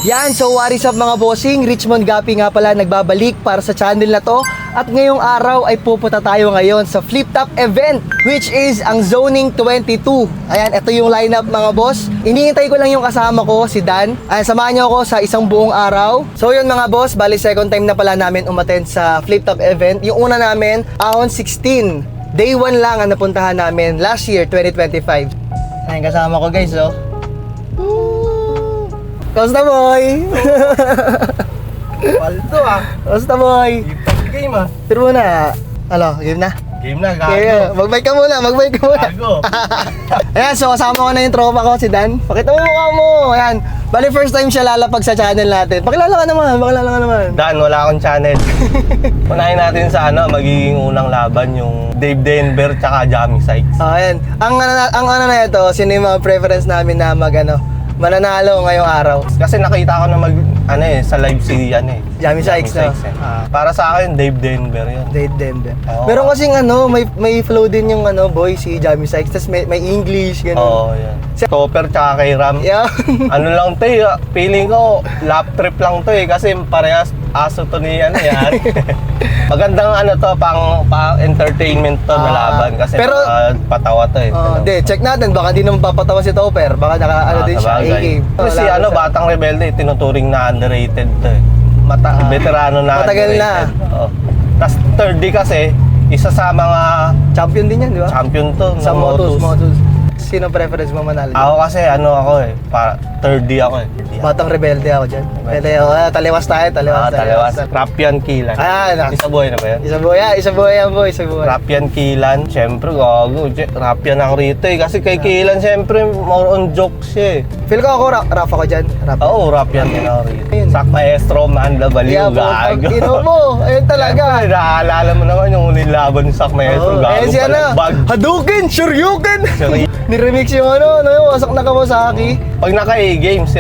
Yan, so what is up mga bossing? Richmond Gapi nga pala nagbabalik para sa channel na to. At ngayong araw ay pupunta tayo ngayon sa Flip Top event, which is ang Zoning 22. Ayan, ito yung lineup mga boss. Iniintay ko lang yung kasama ko, si Dan. Ayan, samahan niyo ako sa isang buong araw. So yun mga boss, bali second time na pala namin umattend sa Flip Top event. Yung una namin, Ahon 16. Day 1 lang ang napuntahan namin last year, 2025. Ayan, kasama ko guys, oh. Kamusta boy? Paldo ah. Kamusta boy? Game ah. Pero muna, game na? Game na, gago. Okay, mag-bike ka muna. Gago. Ayan, so kasama ko na yung tropa ko, si Dan. Pakita mo yung mukha mo. Ayan, bali first time siya lalapag sa channel natin. Pakilala ka naman. Dan, wala akong channel. Unahin natin sa magiging unang laban yung Dave Denver tsaka Jamie Sykes. Ayan, ang ano na ito, sino yung mga preference namin na mananalo ngayong araw. Kasi nakita ko na sa live si Jamie Sykes, no? Para sa akin, Dave Denver yun. Dave Denver. Oo. Meron kasing may flow din yung boy, si Jamie Sykes. Tapos may English, gano'n. Oo, yan. Topper tsaka kay Ram. Yeah. Ano lang to feeling ko, lap trip lang to kasi parehas aso to ni yan. Magandang pang entertainment to na laban kasi pero, patawa to check natin, baka di naman papatawa si Topper. Baka din siya, A-game. Kasi Batang Rebelde, tinuturing na underrated to veterano na matagal underrated. na. Tapos third D kasi, isa sa mga champion din yan, di ba? champion to. Sa Motus. Sino preference mo manalo? Ako kasi para third D ako Batang Rebelde ako dyan. Pwede ako. Taliwas tayo. Taliwas. Rapyan Kilan. Isa buhay na ba yan? Isa buhay yan, boy. Rapyan Kilan. Siyempre, gago. Rapyan ako rito Kasi kay Kilan, siyempre, more on jokes siya Feel ko ako, rap ako dyan. Oo, Rapyan din ako rito. Sak Maestro, Man Labaliw, gago. Ino mo. Ayun talaga. Siyempre, naaalala mo naman yung uling laban ni Sak Maestro, gago. Si Hadouken, Shoryuken. Niremix yung yung wasak na Kawasaki. Pag naka-A-games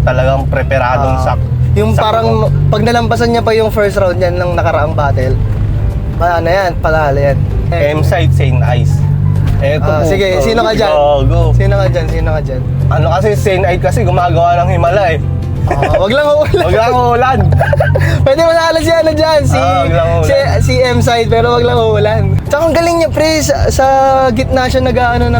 talagang preparadong sak. Yung parang pag nalampasan niya pa yung first round yan ng nakaraang battle, panalo yan. M-Site, Saint Ice. Sige, sino ka dyan? Sino ka dyan? Kasi Saint Ice kasi gumagawa ng himala Wag lang uulan. Pwede manalo si dyan, si M-Side, pero wag lang uulan. Tsaka ang galing niya, pre, sa gitna siya nag-ano ng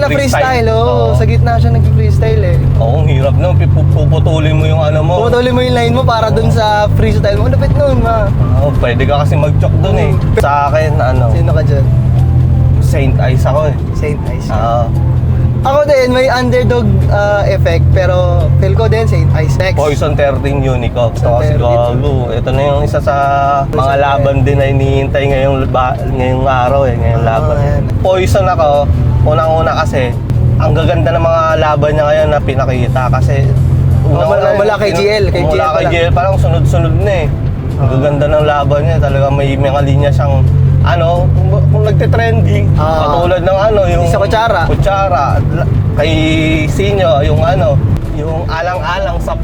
freestyle. Sa gitna siya nag-freestyle Oo, ang hirap nun. Puputulin mo yung mo. Puputulin mo yung line mo para dun sa freestyle mo. Lupit nun, ma. Pwede ka kasi mag-chok dun Sa akin, Sino ka dyan? Saint Ice ako Saint Ice. Ako din, may underdog effect, pero feel ko din, Saint Ice next. Poison 13 Unico. Kasi gago. Ito na yung isa sa mga laban din na hinihintay ngayong araw ngayong laban. Poison ako, unang-una kasi, ang gaganda ng mga laban niya ngayon na pinakita kasi mula kay GL. Mula kay GL, parang sunod-sunod na Ang gaganda ng laban niya, talaga may mga linya siyang kung nagte-trending, katulad ng yung sa kutsara, kay Sinyo, yung alang-alang sa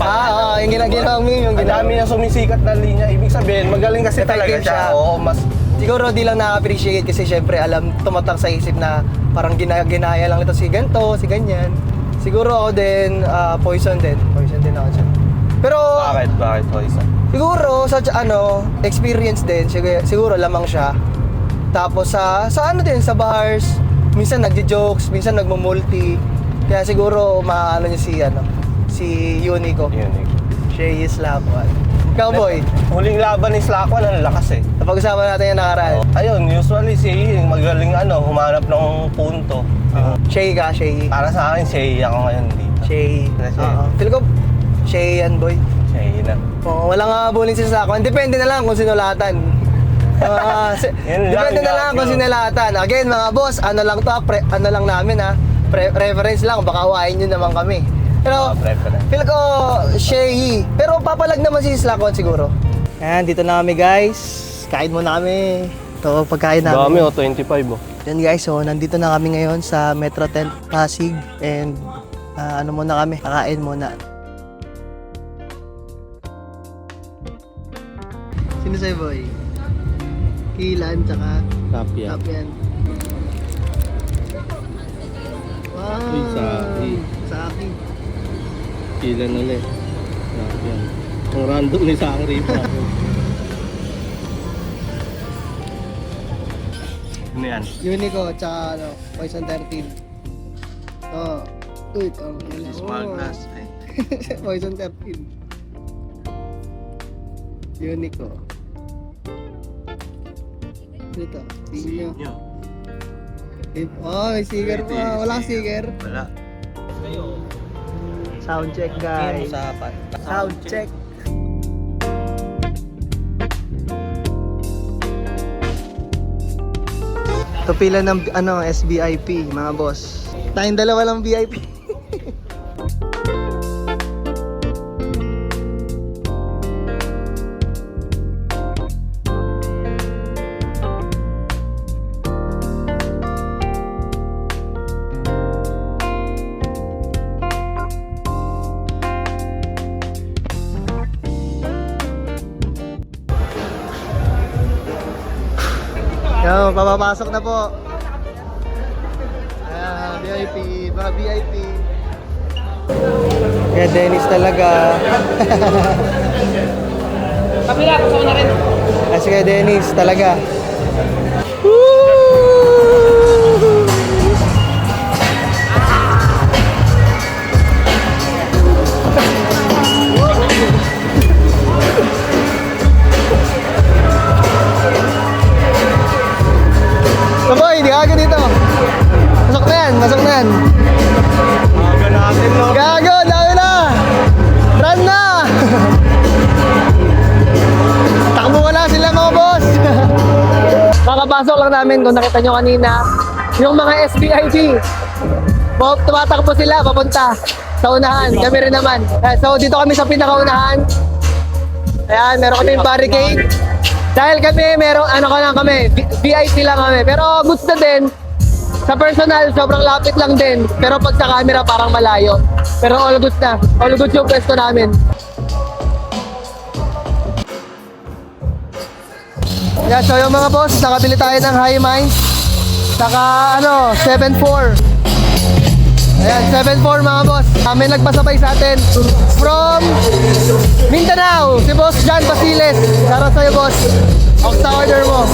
yung ginagawa mo yung ang dami niya sumisikat na linya, ibig sabihin, magaling kasi talaga siya. Siguro di lang na-appreciate kasi syempre tumatak sa isip na parang ginaya lang ito si ganito, si ganyan. Siguro ako din, poison din ako dyan. Pero Bakit Poison? Siguro sa experience din, siguro lamang siya. Tapos sa din, sa bars, minsan nagjo-jokes, minsan nagmo-multi. Kaya siguro maano niya si Unico. Siya is Slakwan. Cowboy. Huling laban ni Slakwan, ang lakas Napag-usapan natin yung nakaraan. Ayun, usually siya magaling humanap ng punto. Shay ka. Para sa akin, siya ako ngayon dito. Shay. Feel ko, Shay yan, boy. Shay na. Walang bullying si Slakwan. Depende na lang kung sinulatan. Depende na lang kung sinulatan. Again, mga boss, lang namin reference lang, baka awayin nyo naman kami. Pero, feel ko, Shay. Pero papalag naman si Slakwan siguro. Ayan, dito na kami guys. Kain muna kami. Ito, pagkain namin. Dami 25 Yan guys, so nandito na kami ngayon sa Metro Tent Pasig. And muna kami, kakain muna. Sino sa'yo, boy? Kilan, tsaka Tapyan. Wow! Saki. Saki. Pila na ulit. Yan. Ang random ni sa akin rito. Ano yan? Unico, tsaka ano, Poison 13. Oh. Uy, ang Small glass. Ay. Poison 13. Unico. Ito, tingin nyo. Oh, may sticker pa. Walang sticker. Wala. Sound check, guys. Sound check. Ito pila ng ano, SBIP, mga boss. Tayong dalawa lang VIP. Yo, papapasok na po. Ayan, VIP, mga VIP. Kaya Dennis talaga. Kapila, kasama na rin. Kasi kaya Dennis talaga. Kaboy, di ka dito. Masok na yan, masok na yan. Aga natin, no? Gago, dami na! Run na! Takbo mo na sila mga boss! Kakapasok lang namin kung nakita nyo kanina yung mga SBIG. Tumatakbo sila papunta sa unahan. Kami rin naman. So dito kami sa pinakaunahan. Ayan, meron kami barricade. Dahil kami, merong ano ka lang kami, VIP lang kami. Pero goods na din. Sa personal, sobrang lapit lang din. Pero pag sa camera, parang malayo. Pero all goods na. All goods yung pwesto namin. Yeah, so yung mga boss, nakabili tayo ng High Minds. Saka ano, 7.4. Ayan, 7.4 mga boss. May nagpasabay sa atin from Mindanao, si Boss John Basiles. Shoutout sa'yo, boss. Okta order mo.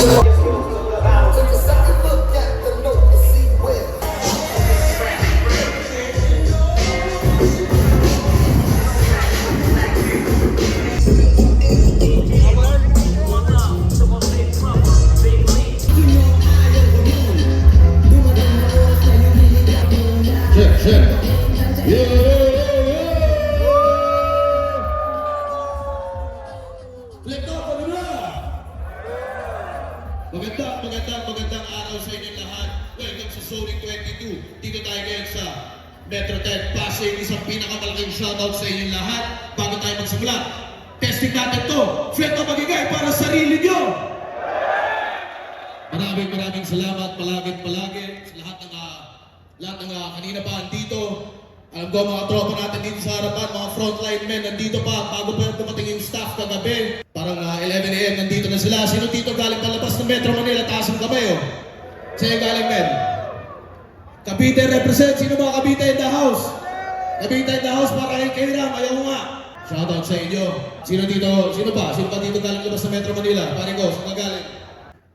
Magandang araw sa inyong lahat. Welcome sa Zoning 22. Dito tayo ngayon sa Metro 10 Pasig. Isang pinakamalaking shoutout sa inyong lahat. Bago tayo magsimula, testing natin to. Fred na magigay para sa sarili nyo. Maraming salamat palagi sa lahat ng kanina pa andito. Alam ko mga tropa natin dito sa harapan, mga frontline men nandito pa bago pa dumating yung staff kagabi. Parang 11 AM nandito na sila. Sino dito galing palabas ng Metro Manila? Taas ang kamay, oh. Sino galing, men? Cavite represent. Sino ba Cavite in the house? Cavite in the house para kay Kairam. Ayaw nga. Shoutout sa inyo. Sino dito? Sino ba dito galing labas ng Metro Manila? Pare ko, sino galing?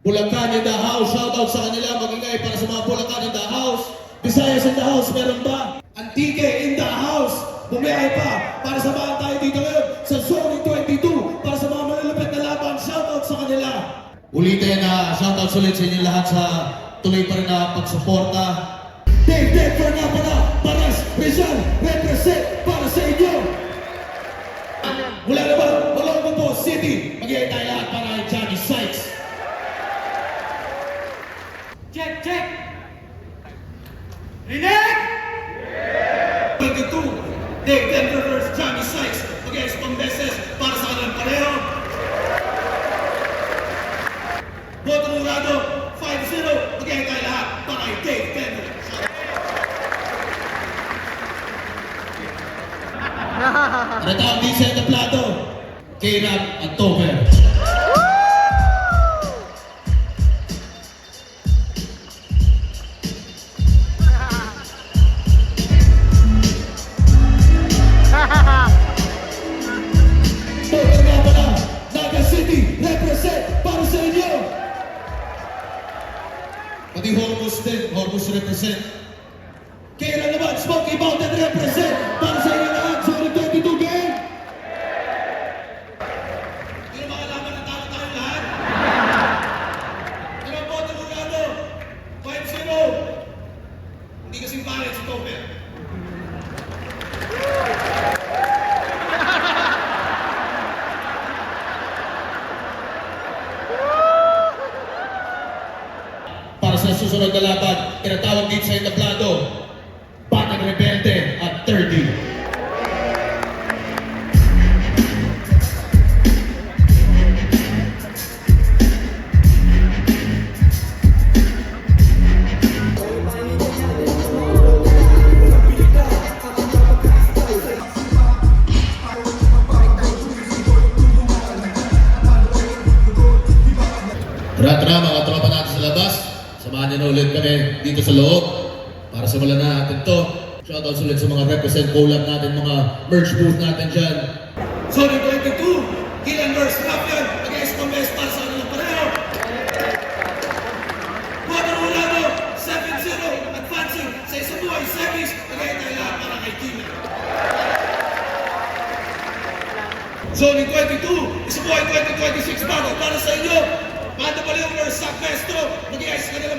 Bulacan in the house. Shoutout sa kanila. Magingay para sa mga Bulacan in the house. Visayas in the house. Meron ba? Antique in the house. Bumiyahe pa para samahan tayo dito ngayon sa Zoning 22 para sa mga malalapit na laban. Shoutout sa kanila. Ulitin na shoutout ulit sa inyo lahat sa tuloy pa rin na pagsuporta. Dave for nga pala, Paras Rizal, represent para sa inyo. Mula naman, Malongo po City, mag-iay tayo lahat para kay Johnny Sykes. Check, check! Rinig! 22, Dave Denver vs. Johnny Sykes, mag-iay sa pang-beses para sa kanilang pareho. Boto Murado, 5-0, mag-iay tayo lahat para kay Dave Denver. Ano tawag din sa plato? K-Rap at Toper. represent. Kaya naman, Smoky Mountain represent. Para sa inyo lahat, Zone 22 game. Hindi na makalaban na tayo lahat. Ilang bote mo gano? 5-0. Hindi kasing pangit si Topper. Para sa susunod na laban, tinatawag din sa entablado, Batang Rebelde at 30. Tara mga tropa natin sa labas. Samahan niyo na ulit kami dito sa loob para simulan na natin to. Shoutouts ulit sa mga represent collab natin, mga merch booth natin dyan. Zone 22, Gillian vs. Rapian against Combes para sa kanilang pareho. Guadalajara 7-0 advancing sa isang buhay semis against Thailand para kay Gillian. Zone 22, isang buhay 2026 battle para sa inyo. Manda pa yung first Sac Maestro, mag-i-ayos ka nilang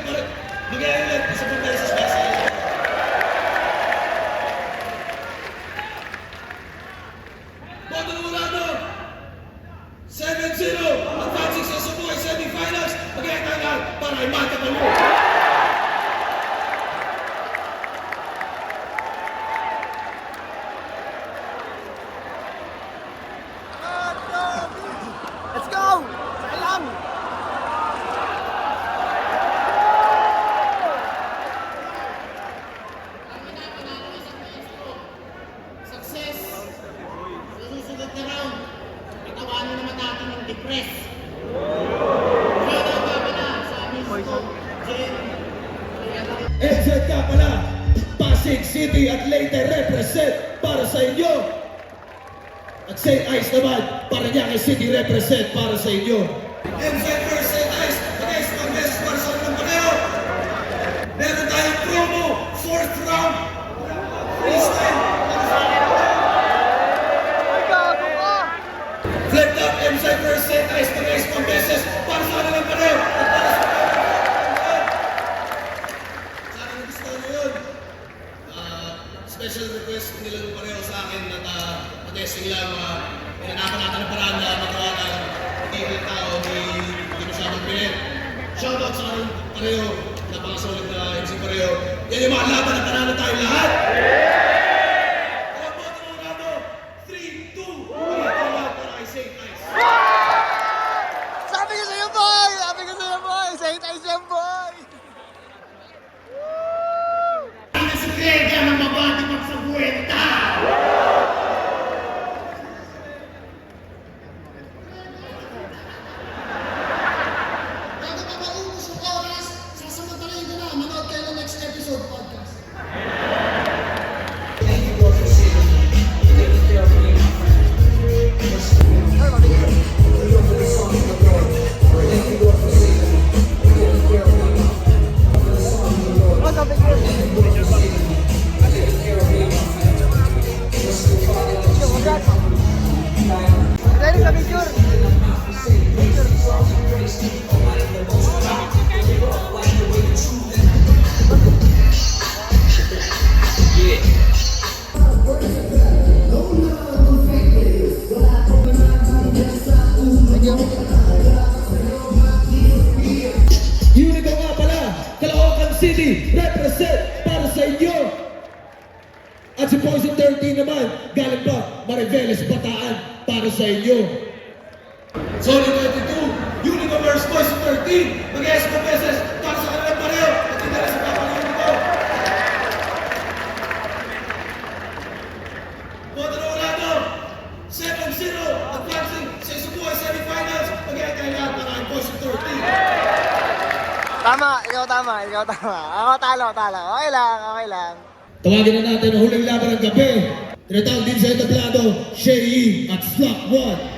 mag-i-ayos ulit sa pagkakas para sa inyo. Guadalajara 7-0, advancing sa Subuhay semifinals, mag-i-ayos tayo para ay Manda pa yung. Let's go! Salam! Success! Sa susunod na round, itawanan naman natin ng depress. Kaya na na sa amin ko, Jen. FZ ka pala, Pasig City at Leyte represent para sa inyo. At St. Ice naman, Parañaque City represent para sa inyo. MZ vs. St. Ice against Combes para sa kanilang pareho. Meron tayong promo, 4th round. Freestyle. Flip up MZ vs. St. Ice against Combes para sa kanilang pareho. At para sa sana nagustuhan nyo yun. Special request nila pareho sa akin at testing lang. Pinanapan natin ang paraan na magawa ng hindi tao, hindi masyadong pilit. Shoutout sa kanong pareho, napakasulit na MC pareho. Yan yung mga laban na panalo tayo lahat! Alam mo, tinungan mo, 3, 2, 1, lahat para kay St. Ice. Sabi ko sa'yo, boy! Sabi ko sa'yo, boy! St. Ice yan, boy! Ang si Greg ang mabati magsabuenta! Bago pa maubos yung oras, sasamantalayin ko na, manood kayo ng next episode podcast. Ready sa picture? Unico nga pala, Caloocan City, represent para sa inyo. At si Poison 13 naman, galing pa, Mariveles, Bataan, para sa inyo. Zone 22, Unico vs. Poison 13, mag-ayos pa beses para sa kanilang pareho at hindi na sa papalihin nito. Guadalajara 7-0, advancing sa Isubuhay semifinals, mag-ayos tayo lahat para kay Poison 13. Tama, ikaw tama, ikaw tama. Ako talo. Okay lang. Tawagin na natin ang huling laban ng gabi. Tinatawag din sa entablado, Shay at Slot 1.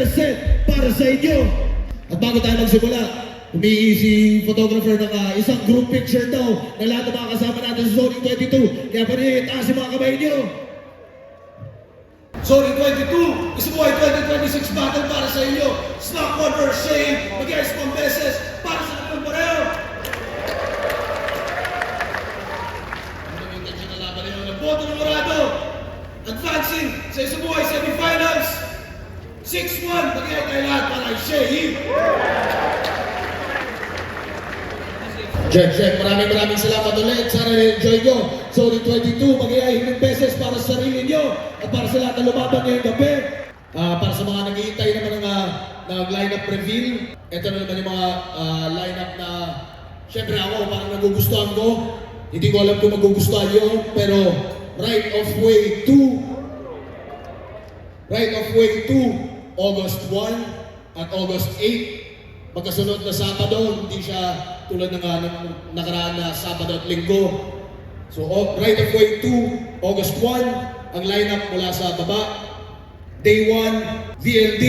represent para sa inyo. At bago tayo magsimula, humingi si photographer ng isang group picture daw na lahat ng mga kasama natin sa Zoning 22. Kaya pa rin, taas yung mga kamay niyo. Zoning 22, Isubuhay 2026 battle para sa inyo. Snack one versus Shane, mag-iayos pang beses para sa kapag pareho. Ano yung tension na laban nyo ng boto ng Morado? Advancing sa Isubuhay semifinals. 6-1, mag-iayos tayo lahat para kay Shane. Check. Maraming salamat ulit. Sana na-enjoy nyo. Zoning 22, mag-iayos ng beses para sa sarili nyo at para sa lahat na lumaban ngayong gabi. Para sa mga nag-iintay naman ng lineup reveal, ito na naman yung mga lineup na syempre ako parang nagugustuhan ko. Hindi ko alam kung magugustuhan nyo, pero Right of Way 2, August 1 at August 8. Magkasunod na Sabado, hindi siya tulad ng nakaraan na Sabado at Linggo. So, Right of Way 2, August 1, ang lineup mula sa baba. Day 1, VLD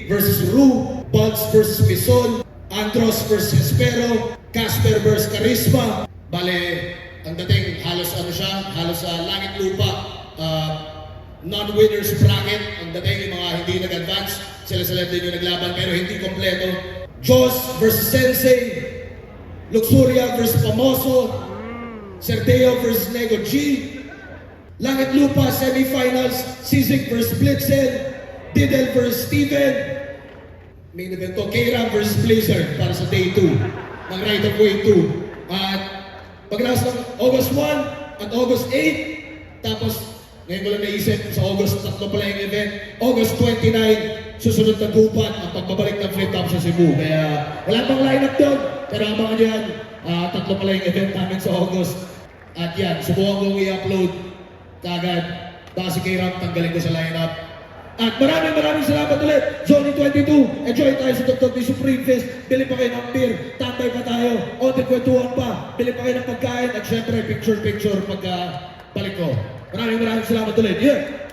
versus Ru, Buds versus Bison, Andros versus Espero, Casper versus Charisma. Bale, ang dating halos langit lupa, non-winners bracket. Ang dating yung mga hindi nag-advance, sila din yung naglaban pero hindi kompleto. Jos versus Sensei, Luxuria versus Famoso, Cerdeo versus Nego G, Langit Lupa semifinals, Sisig versus Blitzen, Didel versus Steven, main event to, K-Ram versus Blizzard para sa day 2 ng Right of Way 2. At pagkatapos ng August 1 at August 8, tapos ngayon ko lang naisip, sa August 3 pala yung event, August 29, susunod na gupat ang pagbabalik ng Flip Top sa Cebu. Kaya wala pang lineup doon, pero abangan nyo yan, 3 pala yung event namin sa August. At yan, subukan kong i-upload kagad. Baka si K-Ram tanggalin ko sa lineup. At maraming salamat ulit. Zoning 22, enjoy tayo sa Dr. D Supreme Fest. Bili pa kayo ng beer, tambay pa tayo, onting kwentuhan pa, bili pa kayo ng pagkain, at syempre picture pagka balik ko. Maraming salamat ulit. Yeah!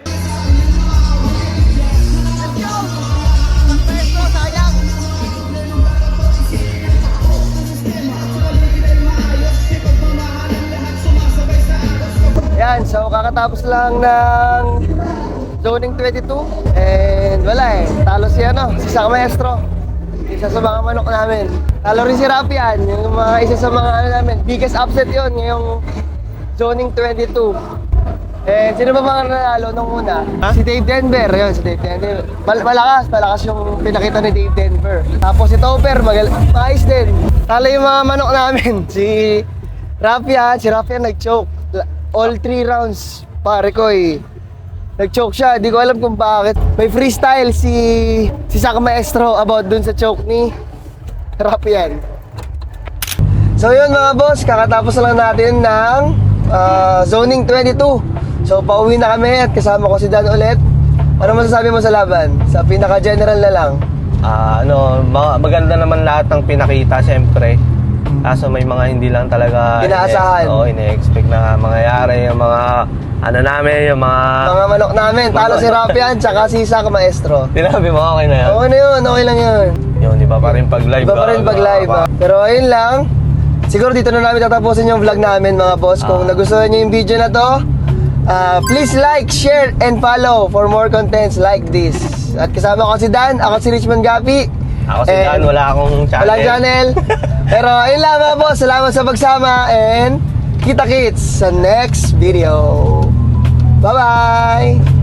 Yan, so kakatapos lang ng Zoning 22 and wala talo si Saka Maestro, isa sa mga manok namin. Talo rin si Rapian, yung isa sa mga namin, biggest upset yon ngayong Zoning 22. Sino ba mga nanalo nung una? Si Dave Denver, yun, si Dave Denver. Malakas yung pinakita ni Dave Denver. Tapos si Topper, maayos din. Talo yung mga manok namin. Si Rapian nag-choke. All 3 rounds, pare ko nag-choke siya, di ko alam kung bakit. May freestyle si Saka Maestro about dun sa choke ni Rapian. So yun mga boss, kakatapos lang natin ng Zoning 22. So pauwi na kami at kasama ko si Dan ulit. Ano masasabi mo sa laban? Sa pinaka-general na lang. Maganda naman lahat ng pinakita, syempre. Kaso may mga hindi lang talaga inaasahan. Ine-expect na mangyayari yung mga yung mga manok namin. Talo si Rapian tsaka si Saka Maestro. Sinabi mo, okay na yan? Okay na yun, okay lang yun. Yun, iba pa rin pag live. Iba pa rin pag live. Pero ayun lang. Siguro dito na namin tatapusin yung vlog namin mga boss. Kung nagustuhan nyo yung video na to, please like, share, and follow for more contents like this. At kasama ko si Dan, ako si Richmond Gapi. Ako si Dan, wala akong channel. Walang channel. Pero ayun lang mga boss, salamat sa pagsama and kita-kits sa next video. Bye-bye!